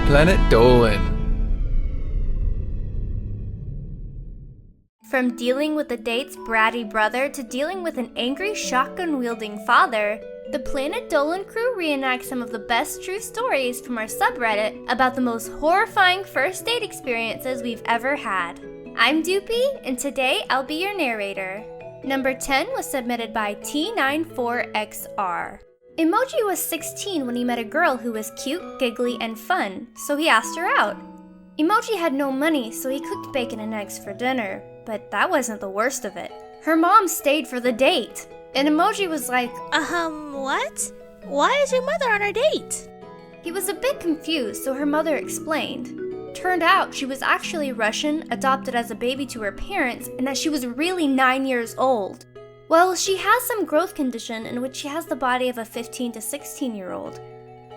Planet Dolan. From dealing with the date's bratty brother to dealing with an angry shotgun-wielding father, the Planet Dolan crew reenacts some of the best true stories from our subreddit about the most horrifying first date experiences we've ever had. I'm Doopy, and today I'll be your narrator. Number 10 was submitted by T94XR. Emoji was 16 when he met a girl who was cute, giggly, and fun, so he asked her out. Emoji had no money, so he cooked bacon and eggs for dinner, but that wasn't the worst of it. Her mom stayed for the date, and Emoji was like, What? Why is your mother on our date? He was a bit confused, so her mother explained. Turned out she was actually Russian, adopted as a baby to her parents, and that she was really 9 years old. Well, she has some growth condition in which she has the body of a 15 to 16-year-old.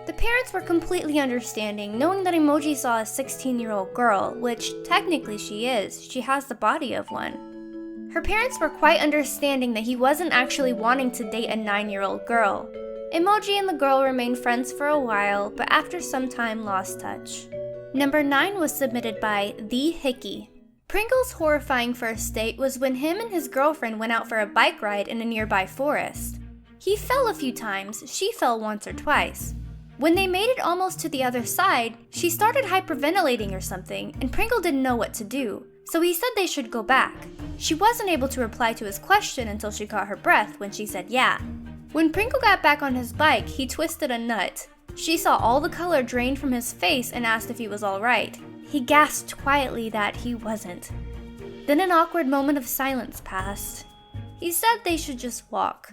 The parents were completely understanding, knowing that Emoji saw a 16-year-old girl, which technically she is. She has the body of one. Her parents were quite understanding that he wasn't actually wanting to date a 9-year-old girl. Emoji and the girl remained friends for a while, but after some time lost touch. Number 9 was submitted by TheeHickey. Pringle's horrifying first date was when him and his girlfriend went out for a bike ride in a nearby forest. He fell a few times, she fell once or twice. When they made it almost to the other side, she started hyperventilating or something, and Pringle didn't know what to do, so he said they should go back. She wasn't able to reply to his question until she caught her breath when she said yeah. When Pringle got back on his bike, he twisted a nut. She saw all the color drain from his face and asked if he was alright. He gasped quietly that he wasn't. Then an awkward moment of silence passed. He said they should just walk.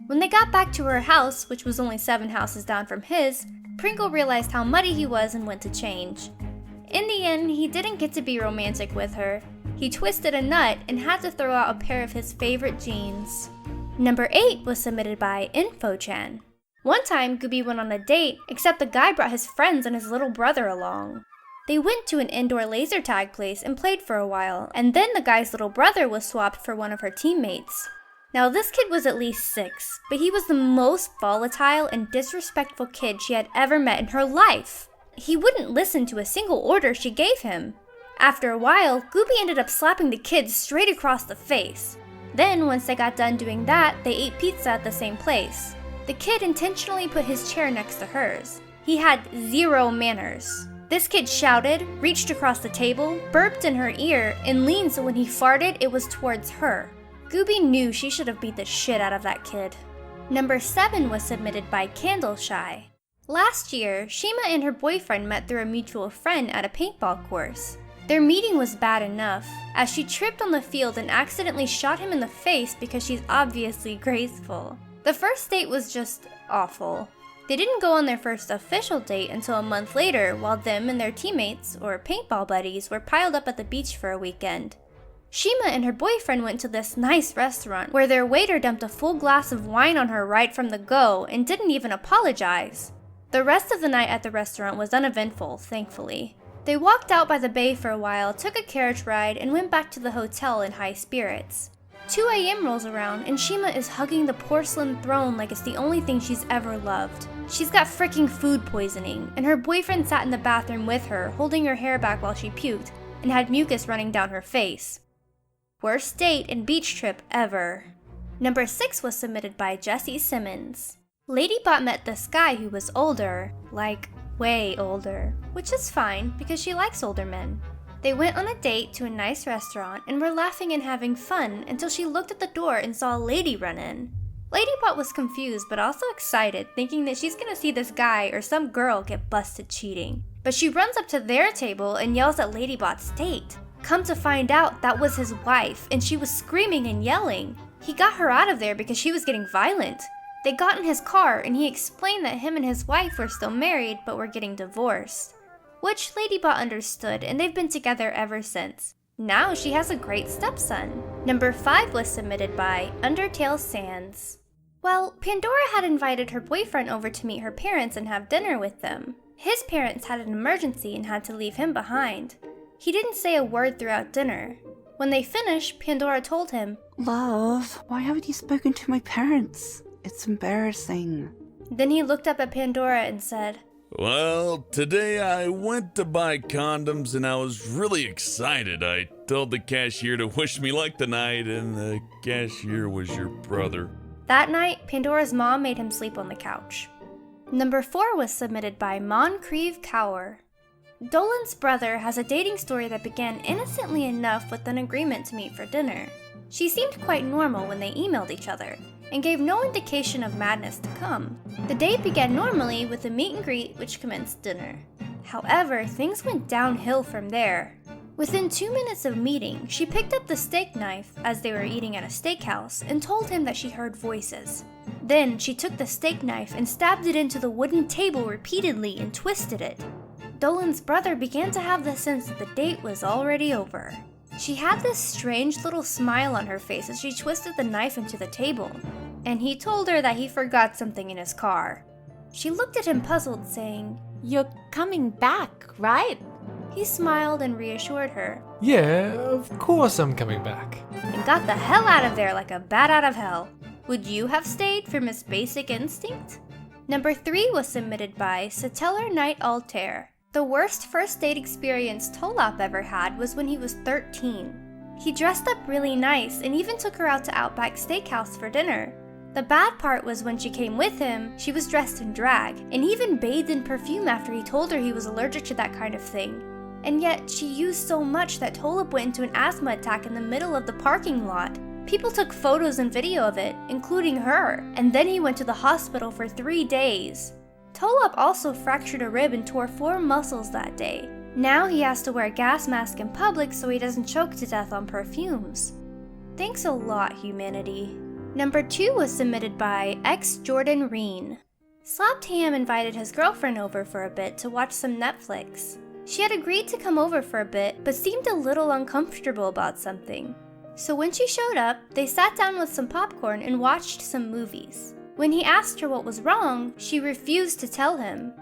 When they got back to her house, which was only 7 houses down from his, Pringle realized how muddy he was and went to change. In the end, he didn't get to be romantic with her. He twisted a nut and had to throw out a pair of his favorite jeans. Number 8 was submitted by InfoChan. One time, Gooby went on a date, except the guy brought his friends and his little brother along. They went to an indoor laser tag place and played for a while, and then the guy's little brother was swapped for one of her teammates. Now this kid was at least 6, but he was the most volatile and disrespectful kid she had ever met in her life. He wouldn't listen to a single order she gave him. After a while, Gooby ended up slapping the kid straight across the face. Then, once they got done doing that, they ate pizza at the same place. The kid intentionally put his chair next to hers. He had 0 manners. This kid shouted, reached across the table, burped in her ear, and leaned so when he farted, it was towards her. Gooby knew she should have beat the shit out of that kid. Number 7 was submitted by Candleshy. Last year, Shima and her boyfriend met through a mutual friend at a paintball course. Their meeting was bad enough, as she tripped on the field and accidentally shot him in the face because she's obviously graceful. The first date was just awful. They didn't go on their first official date until a month later while them and their teammates, or paintball buddies, were piled up at the beach for a weekend. Shima and her boyfriend went to this nice restaurant where their waiter dumped a full glass of wine on her right from the go and didn't even apologize. The rest of the night at the restaurant was uneventful, thankfully. They walked out by the bay for a while, took a carriage ride, and went back to the hotel in high spirits. 2 a.m. rolls around and Shima is hugging the porcelain throne like it's the only thing she's ever loved. She's got freaking food poisoning, and her boyfriend sat in the bathroom with her, holding her hair back while she puked, and had mucus running down her face. Worst date and beach trip ever. Number 6 was submitted by Jessisymins. Ladybot met this guy who was older, like way older, which is fine because she likes older men. They went on a date to a nice restaurant and were laughing and having fun until she looked at the door and saw a lady run in. Ladybot was confused but also excited, thinking that she's gonna see this guy or some girl get busted cheating. But she runs up to their table and yells at Ladybot's date. Come to find out, that was his wife, and she was screaming and yelling. He got her out of there because she was getting violent. They got in his car and he explained that him and his wife were still married but were getting divorced. Which Ladybot understood, and they've been together ever since. Now she has a great stepson. Number 5 was submitted by UNDERTALE-Sans. Well, Pandora had invited her boyfriend over to meet her parents and have dinner with them. His parents had an emergency and had to leave him behind. He didn't say a word throughout dinner. When they finished, Pandora told him, "Love, why haven't you spoken to my parents? It's embarrassing." Then he looked up at Pandora and said, Well, today I went to buy condoms and I was really excited. I told the cashier to wish me luck tonight, and the cashier was your brother. That night, Pandora's mom made him sleep on the couch. Number 4 was submitted by MonCreveCouer. Dolan's brother has a dating story that began innocently enough with an agreement to meet for dinner. She seemed quite normal when they emailed each other, and gave no indication of madness to come. The date began normally with a meet and greet which commenced dinner. However, things went downhill from there. Within 2 minutes of meeting, she picked up the steak knife as they were eating at a steakhouse and told him that she heard voices. Then she took the steak knife and stabbed it into the wooden table repeatedly and twisted it. Dolan's brother began to have the sense that the date was already over. She had this strange little smile on her face as she twisted the knife into the table, and he told her that he forgot something in his car. She looked at him puzzled, saying, You're coming back, right? He smiled and reassured her, Yeah, of course I'm coming back. and got the hell out of there like a bat out of hell. Would you have stayed for Miss Basic Instinct? Number 3 was submitted by SatellarKnightAltiar. The worst first date experience Tolop ever had was when he was 13. He dressed up really nice and even took her out to Outback Steakhouse for dinner. The bad part was when she came with him, she was dressed in drag and even bathed in perfume after he told her he was allergic to that kind of thing. And yet, she used so much that Tolop went into an asthma attack in the middle of the parking lot. People took photos and video of it, including her, and then he went to the hospital for 3 days. Tolop also fractured a rib and tore 4 muscles that day. Now he has to wear a gas mask in public so he doesn't choke to death on perfumes. Thanks a lot, humanity. Number 2 was submitted by Jordan Reen. Slapped Ham invited his girlfriend over for a bit to watch some Netflix. She had agreed to come over for a bit, but seemed a little uncomfortable about something. So when she showed up, they sat down with some popcorn and watched some movies. When he asked her what was wrong, she refused to tell him.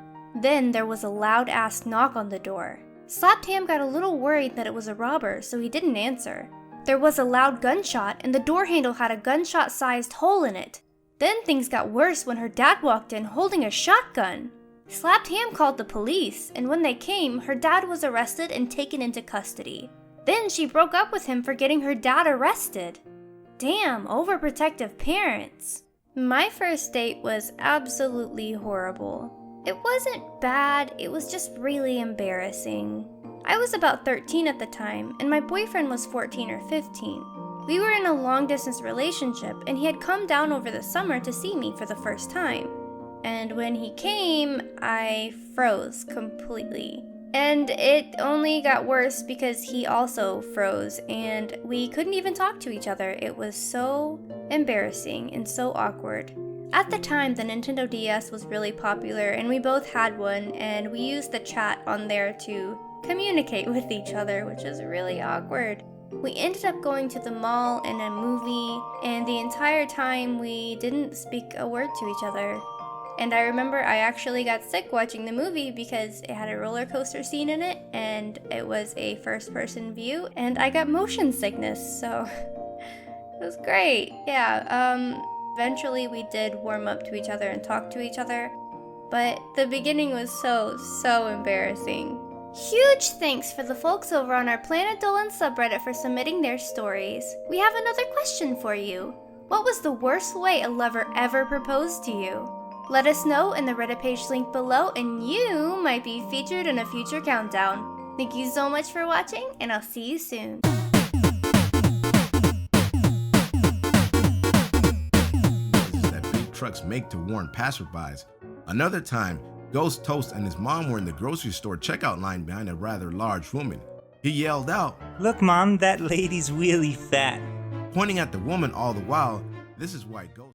Then there was a loud-ass knock on the door. Slapped Ham got a little worried that it was a robber, so he didn't answer. There was a loud gunshot, and the door handle had a gunshot-sized hole in it. Then things got worse when her dad walked in holding a shotgun. Slapped Ham called the police, and when they came, her dad was arrested and taken into custody. Then she broke up with him for getting her dad arrested. Damn, overprotective parents. My first date was absolutely horrible. It wasn't bad, it was just really embarrassing. I was about 13 at the time, and my boyfriend was 14 or 15. We were in a long-distance relationship, and he had come down over the summer to see me for the first time. And when he came, I froze completely. And it only got worse because he also froze, and we couldn't even talk to each other. It was so embarrassing and so awkward. At the time, the Nintendo DS was really popular, and we both had one, and we used the chat on there to communicate with each other, which is really awkward. We ended up going to the mall and a movie, and the entire time we didn't speak a word to each other. And I remember I actually got sick watching the movie because it had a roller coaster scene in it, and it was a first-person view, and I got motion sickness, so it was great. Yeah, eventually we did warm up to each other and talk to each other, but the beginning was so embarrassing. Huge thanks for the folks over on our Planet Dolan subreddit for submitting their stories. We have another question for you. What was the worst way a lover ever proposed to you? Let us know in the Reddit page link below, and you might be featured in a future countdown. Thank you so much for watching, and I'll see you soon. That big trucks make to warn passerbys. Another time, Ghost Toast and his mom were in the grocery store checkout line behind a rather large woman. He yelled out, "Look, Mom, that lady's really fat." pointing at the woman all the while. This is why Ghost